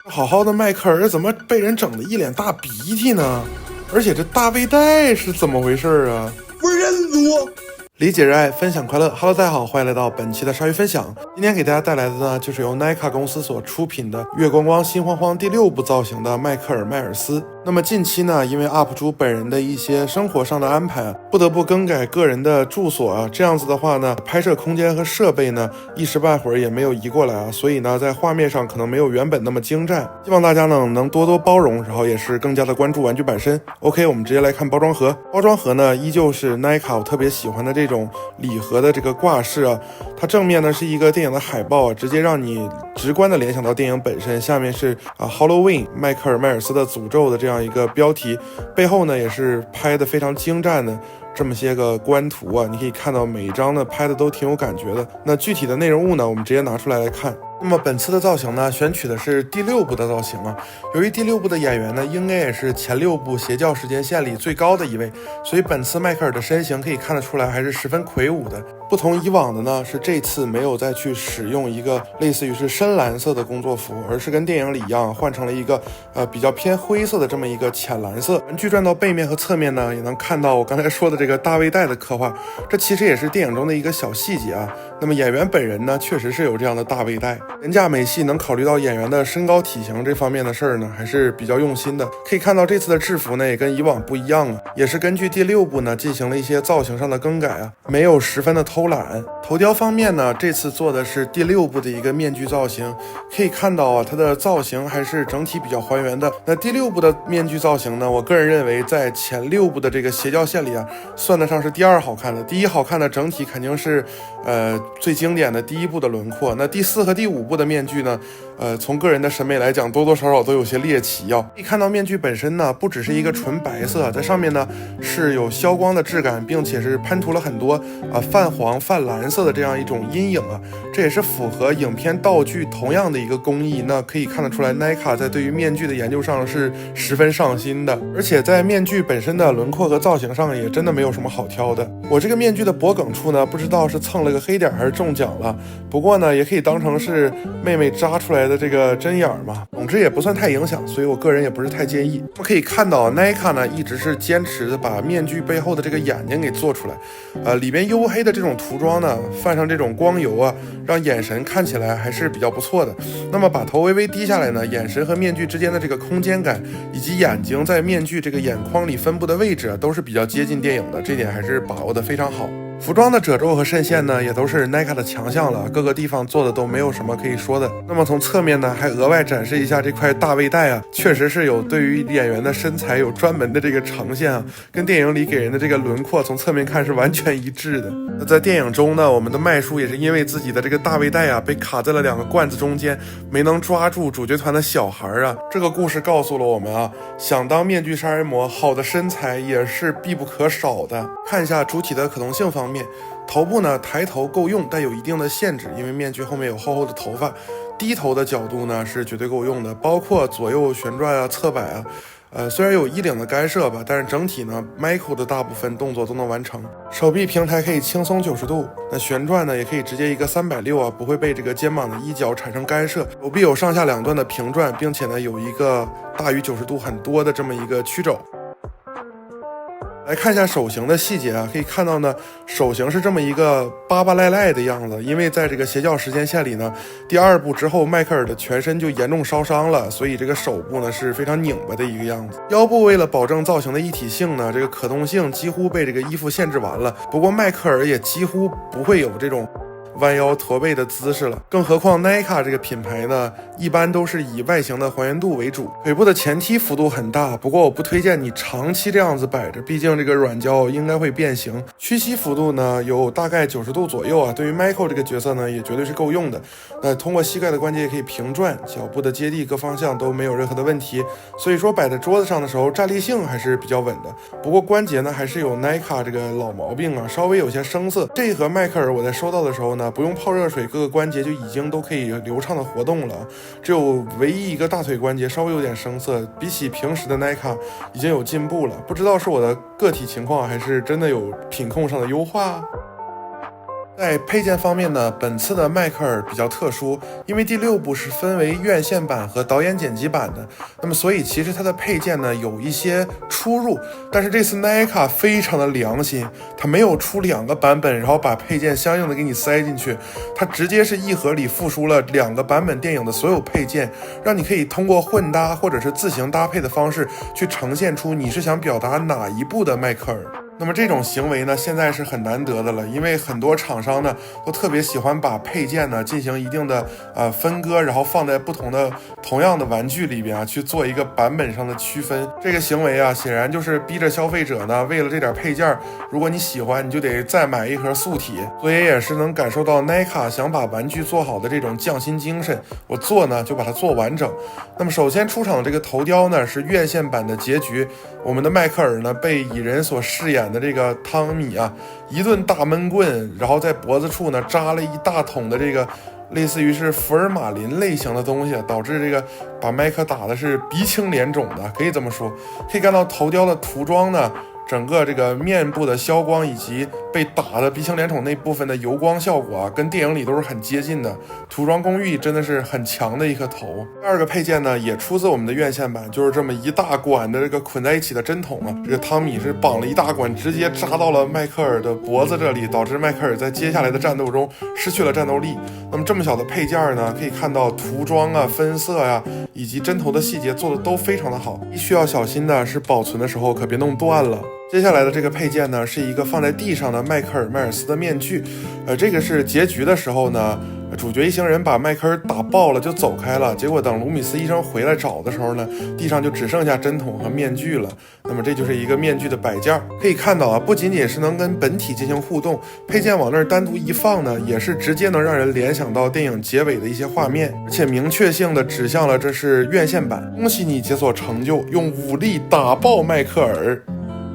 好好的迈克尔怎么被人整的一脸大鼻涕呢？而且这大背带是怎么回事啊？不认多。理解热爱，分享快乐。Hello， 大家好，欢迎来到本期的鲨鱼分享。今天给大家带来的呢，就是由 Nika 公司所出品的月光光心慌慌第6部造型的迈克尔·迈尔斯。那么近期呢，因为 UP 主本人的一些生活上的安排，不得不更改个人的住所啊。这样子的话呢，拍摄空间和设备呢，一时半会儿也没有移过来啊，所以呢，在画面上可能没有原本那么精湛。希望大家呢能多多包容，然后也是更加的关注玩具本身。OK， 我们直接来看包装盒。包装盒呢，依旧是 Nika 我特别喜欢的这种礼盒的这个挂饰啊。它正面呢是一个电影的海报啊，直接让你直观的联想到电影本身。下面是Halloween 迈克尔·迈尔斯的诅咒的这样一个标题，背后呢也是拍的非常精湛的这么些个官图啊，你可以看到每一张呢拍的都挺有感觉的。那具体的内容物呢，我们直接拿出来看。那么本次的造型呢，选取的是第6部的造型啊。由于第6部的演员呢，应该也是前6部邪教时间线里最高的一位，所以本次迈克尔的身形可以看得出来还是十分魁梧的。不同以往的呢，是这次没有再去使用一个类似于是深蓝色的工作服，而是跟电影里一样换成了一个比较偏灰色的这么一个浅蓝色。文具转到背面和侧面呢，也能看到我刚才说的这个大背带的刻画，这其实也是电影中的一个小细节啊。那么演员本人呢，确实是有这样的大背带。人家美系能考虑到演员的身高体型这方面的事儿呢，还是比较用心的。可以看到这次的制服呢，也跟以往不一样啊，也是根据第6部呢进行了一些造型上的更改啊，没有十分的偷懒。头雕方面呢，这次做的是第6部的一个面具造型，可以看到啊，它的造型还是整体比较还原的。那第6部的面具造型呢，我个人认为在前6部的这个邪教线里啊，算得上是第2好看的。第1好看的整体肯定是最经典的第1部的轮廓。那第4和第5部的面具呢，从个人的审美来讲，多多少少都有些猎奇啊。可以看到面具本身呢，不只是一个纯白色，在上面呢是有消光的质感，并且是喷涂了很多泛黄、泛蓝色的这样一种阴影啊。这也是符合影片道具同样的一个工艺。那可以看得出来 ，Nika 在对于面具的研究上是十分上心的，而且在面具本身的轮廓和造型上也真的没有什么好挑的。我这个面具的脖梗处呢，不知道是蹭了个黑点还是中奖了，不过呢，也可以当成是妹妹扎出来的这个针眼嘛，总之也不算太影响，所以我个人也不是太介意。我们可以看到 Nika 呢一直是坚持的把面具背后的这个眼睛给做出来，里边黝黑的这种涂装呢，泛上这种光油啊，让眼神看起来还是比较不错的。那么把头微微低下来呢，眼神和面具之间的这个空间感，以及眼睛在面具这个眼眶里分布的位置都是比较接近电影的，这点还是把握的非常好。服装的褶皱和渗线呢，也都是 Nika 的强项了，各个地方做的都没有什么可以说的。那么从侧面呢，还额外展示一下这块大背带啊，确实是有对于演员的身材有专门的这个呈现啊，跟电影里给人的这个轮廓从侧面看是完全一致的。那在电影中呢，我们的麦叔也是因为自己的这个大背带啊，被卡在了2个罐子中间，没能抓住主角团的小孩啊。这个故事告诉了我们啊，想当面具杀人魔，好的身材也是必不可少的。看一下主体的可动性方面，头部呢抬头够用，但有一定的限制，因为面具后面有厚厚的头发。低头的角度呢是绝对够用的，包括左右旋转啊、侧摆啊。虽然有衣领的干涉吧，但是整体呢 Michael 的大部分动作都能完成。手臂平台可以轻松90度，那旋转呢也可以直接一个360啊，不会被这个肩膀的衣角产生干涉。手臂有上下2段的平转，并且呢有一个大于90度很多的这么一个曲肘。来看一下手型的细节啊，可以看到呢，手型是这么一个巴巴赖赖的样子，因为在这个邪教时间线里呢，第2部之后，迈克尔的全身就严重烧伤了，所以这个手部呢是非常拧巴的一个样子。腰部为了保证造型的一体性呢，这个可动性几乎被这个衣服限制完了。不过迈克尔也几乎不会有这种弯腰驼背的姿势了，更何况 Nika 这个品牌呢，一般都是以外形的还原度为主，腿部的前踢幅度很大，不过我不推荐你长期这样子摆着，毕竟这个软胶应该会变形。屈膝幅度呢有大概90度左右啊，对于 Michael 这个角色呢也绝对是够用的。通过膝盖的关节也可以平转，脚部的接地各方向都没有任何的问题，所以说摆在桌子上的时候站立性还是比较稳的。不过关节呢还是有 Nika 这个老毛病啊，稍微有些生涩。这一盒迈克尔我在收到的时候呢，不用泡热水，各个关节就已经都可以流畅的活动了，只有唯一一个大腿关节稍微有点生涩，比起平时的 Nika 已经有进步了，不知道是我的个体情况还是真的有品控上的优化。在配件方面呢，本次的迈克尔比较特殊，因为第6部是分为院线版和导演剪辑版的，那么所以其实它的配件呢有一些出入，但是这次耐卡非常的良心，它没有出2个版本，然后把配件相应的给你塞进去，它直接是一盒里附书了2个版本电影的所有配件，让你可以通过混搭或者是自行搭配的方式去呈现出你是想表达哪一部的迈克尔。那么这种行为呢，现在是很难得的了，因为很多厂商呢都特别喜欢把配件呢进行一定的分割，然后放在不同的同样的玩具里边去做一个版本上的区分。这个行为显然就是逼着消费者呢，为了这点配件，如果你喜欢，你就得再买一盒素体。所以也是能感受到耐卡想把玩具做好的这种匠心精神，我做呢就把它做完整。那么首先出场的这个头雕呢是院线版的结局，我们的迈克尔呢被蚁人所饰演的这个汤米一顿大闷棍，然后在脖子处呢扎了一大桶的这个类似于是福尔马林类型的东西，导致这个把麦克打的是鼻青脸肿的，可以这么说。可以看到头雕的涂装呢，整个这个面部的消光以及被打的鼻青脸肿那部分的油光效果跟电影里都是很接近的，涂装工艺真的是很强的一颗头。第二个配件呢也出自我们的院线版，就是这么一大管的这个捆在一起的针筒这个汤米是绑了一大管，直接扎到了迈克尔的脖子这里，导致迈克尔在接下来的战斗中失去了战斗力。那么这么小的配件呢，可以看到涂装分色以及针头的细节做的都非常的好，需要小心的是保存的时候可别弄断了。接下来的这个配件呢，是一个放在地上的迈克尔·迈尔斯的面具，这个是结局的时候呢，主角一行人把迈克尔打爆了就走开了，结果等卢米斯医生回来找的时候呢，地上就只剩下针筒和面具了。那么这就是一个面具的摆件，可以看到不仅仅是能跟本体进行互动，配件往那儿单独一放呢，也是直接能让人联想到电影结尾的一些画面，而且明确性的指向了这是院线版。恭喜你解锁成就，用武力打爆迈克尔。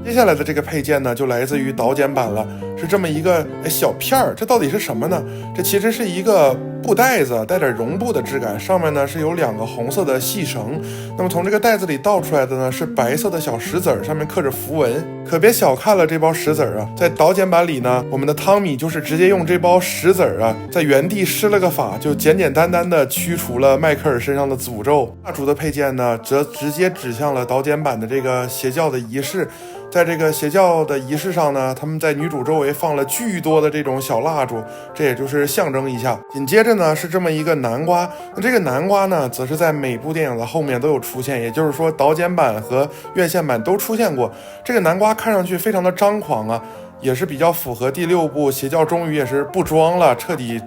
接下来的这个配件呢，就来自于导剪版了，是这么一个小片儿，这到底是什么呢？这其实是一个布袋子，带点绒布的质感，上面呢是有2个红色的细绳，那么从这个袋子里倒出来的呢是白色的小石子儿，上面刻着符文。可别小看了这包石子儿在导剪版里呢，我们的汤米就是直接用这包石子儿在原地施了个法，就简简单单的驱除了迈克尔身上的诅咒。蜡烛的配件呢，则直接指向了导剪版的这个邪教的仪式。在这个邪教的仪式上呢，他们在女主周围放了巨多的这种小蜡烛，这也就是象征一下。紧接着呢是这么一个南瓜，那这个南瓜呢则是在每部电影的后面都有出现，也就是说导剪版和院线版都出现过。这个南瓜看上去非常的张狂也是比较符合第6部邪教终于也是不装了，彻底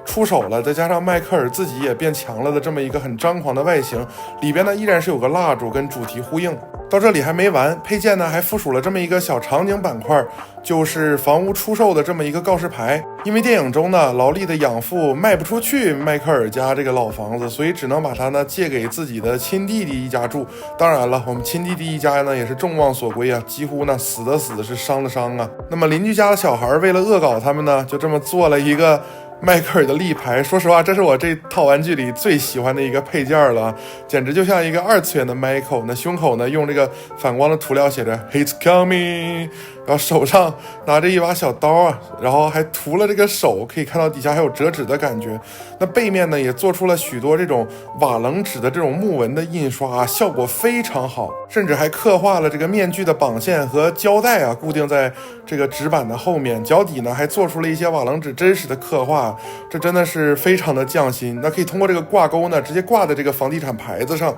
出手了，再加上迈克尔自己也变强了的这么一个很张狂的外形，里边呢依然是有个蜡烛跟主题呼应。到这里还没完，配件呢还附属了这么一个小场景板块，就是房屋出售的这么一个告示牌。因为电影中呢劳力的养父卖不出去迈克尔家这个老房子，所以只能把它呢借给自己的亲弟弟一家住。当然了，我们亲弟弟一家呢也是众望所归几乎呢死的死是伤的伤那么邻居家的小孩为了恶搞他们呢，就这么做了一个迈克尔的立牌。说实话，这是我这套玩具里最喜欢的一个配件了，简直就像一个2次元的 Michael。那胸口呢用这个反光的涂料写着 He's coming， 然后手上拿着一把小刀然后还涂了这个手，可以看到底下还有折纸的感觉。那背面呢也做出了许多这种瓦楞纸的这种木纹的印刷效果非常好，甚至还刻画了这个面具的绑线和胶带固定在这个纸板的后面，脚底呢还做出了一些瓦楞纸真实的刻画，这真的是非常的匠心。那可以通过这个挂钩呢直接挂在这个房地产牌子上，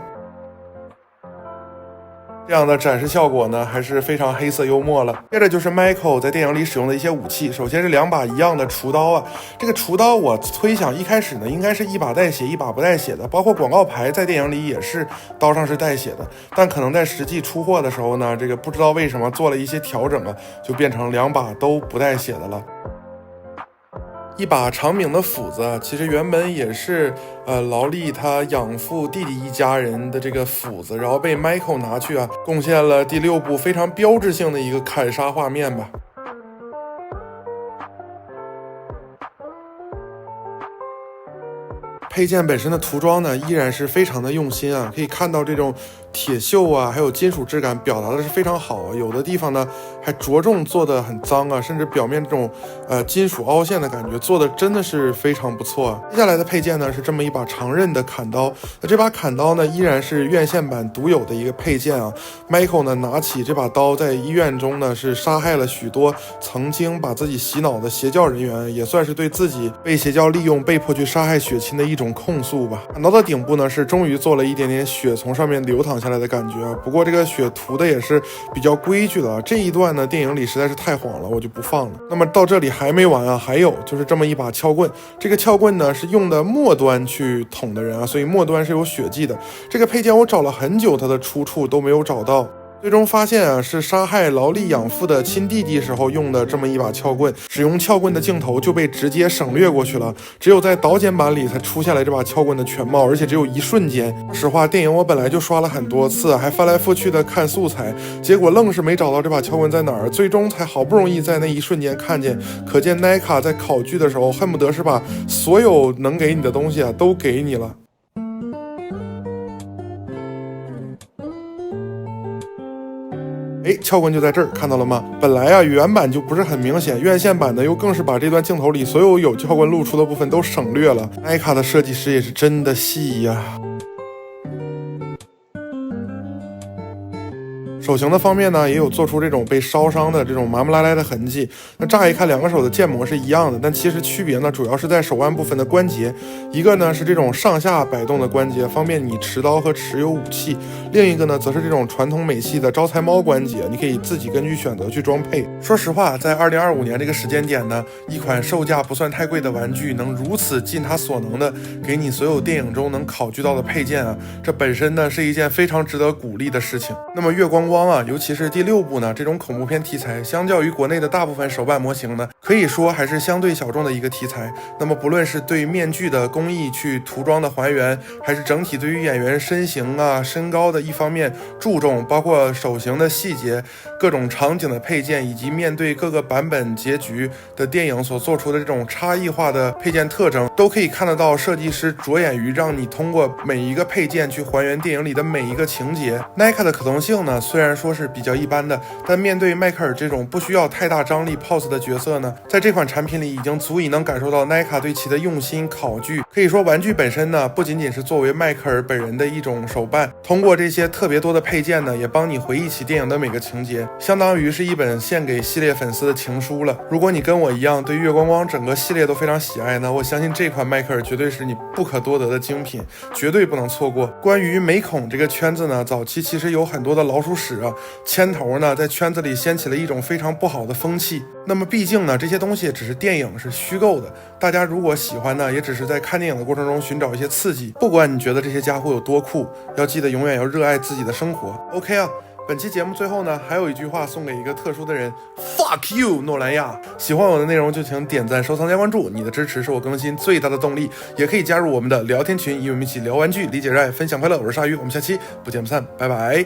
这样的展示效果呢还是非常黑色幽默了。接着就是 Michael 在电影里使用的一些武器，首先是2把一样的厨刀这个厨刀我推想一开始呢应该是一把带血一把不带血的，包括广告牌在电影里也是刀上是带血的，但可能在实际出货的时候呢，这个不知道为什么做了一些调整就变成2把都不带血的了。一把长柄的斧子其实原本也是劳力他养父弟弟一家人的这个斧子，然后被 Michael 拿去贡献了第6部非常标志性的一个砍杀画面吧。配件本身的涂装呢依然是非常的用心可以看到这种铁锈啊，还有金属质感表达的是非常好啊。有的地方呢还着重做的很脏啊，甚至表面这种金属凹陷的感觉做的真的是非常不错啊。接下来的配件呢是这么一把长刃的砍刀，那这把砍刀呢依然是院线版独有的一个配件啊。Michael 呢拿起这把刀，在医院中呢是杀害了许多曾经把自己洗脑的邪教人员，也算是对自己被邪教利用被迫去杀害血亲的一种控诉吧。砍刀的顶部呢是终于做了一点点血从上面流淌下来的感觉，不过这个血涂的也是比较规矩的，这一段呢电影里实在是太晃了，我就不放了。那么到这里还没完啊，还有就是这么一把撬棍，这个撬棍呢是用的末端去捅的人啊，所以末端是有血迹的。这个配件我找了很久，它的出处都没有找到。最终发现啊，是杀害劳力养父的亲弟弟时候用的这么一把撬棍，使用撬棍的镜头就被直接省略过去了，只有在导剪版里才出现了这把撬棍的全貌，而且只有一瞬间。说实话，电影我本来就刷了很多次，还翻来覆去的看素材，结果愣是没找到这把撬棍在哪儿，最终才好不容易在那一瞬间看见。可见 NECA 在考据的时候恨不得是把所有能给你的东西啊都给你了。撬棍就在这儿，看到了吗？本来啊原版就不是很明显，院线版的又更是把这段镜头里所有撬棍露出的部分都省略了。NECA 的设计师也是真的细呀。手型的方面呢，也有做出这种被烧伤的这种麻木拉来的痕迹。那乍一看两个手的建模是一样的，但其实区别呢，主要是在手腕部分的关节。一个呢是这种上下摆动的关节，方便你持刀和持有武器；另一个呢，则是这种传统美系的招财猫关节，你可以自己根据选择去装配。说实话，在2025年这个时间点呢，一款售价不算太贵的玩具，能如此尽它所能的给你所有电影中能考据到的配件啊，这本身呢是一件非常值得鼓励的事情。那么月光啊，尤其是第6部呢，这种恐怖片题材，相较于国内的大部分手办模型呢，可以说还是相对小众的一个题材。那么不论是对面具的工艺去涂装的还原，还是整体对于演员身形啊、身高的一方面注重，包括手型的细节、各种场景的配件，以及面对各个版本结局的电影所做出的这种差异化的配件特征，都可以看得到设计师着眼于让你通过每一个配件去还原电影里的每一个情节。NECA 的可动性呢，虽然说是比较一般的，但面对迈克尔这种不需要太大张力 pose 的角色呢，在这款产品里已经足以能感受到 NECA 对其的用心考据。可以说玩具本身呢，不仅仅是作为迈克尔本人的一种手办，通过这些特别多的配件呢，也帮你回忆起电影的每个情节，相当于是一本献给系列粉丝的情书了。如果你跟我一样对月光光整个系列都非常喜爱呢，我相信这款迈克尔绝对是你不可多得的精品，绝对不能错过。关于美恐这个圈子呢，早期其实有很多的老鼠屎啊、牵头呢，在圈子里掀起了一种非常不好的风气。那么毕竟呢，这些东西只是电影，是虚构的，大家如果喜欢呢，也只是在看电影的过程中寻找一些刺激。不管你觉得这些家伙有多酷，要记得永远要热爱自己的生活。OK 啊，本期节目最后呢，还有一句话送给一个特殊的人 ，Fuck you， 诺兰亚。喜欢我的内容就请点赞、收藏加关注，你的支持是我更新最大的动力。也可以加入我们的聊天群，与我们一起聊玩具、理解热爱、分享快乐。我是鲨鱼，我们下期不见不散，拜拜。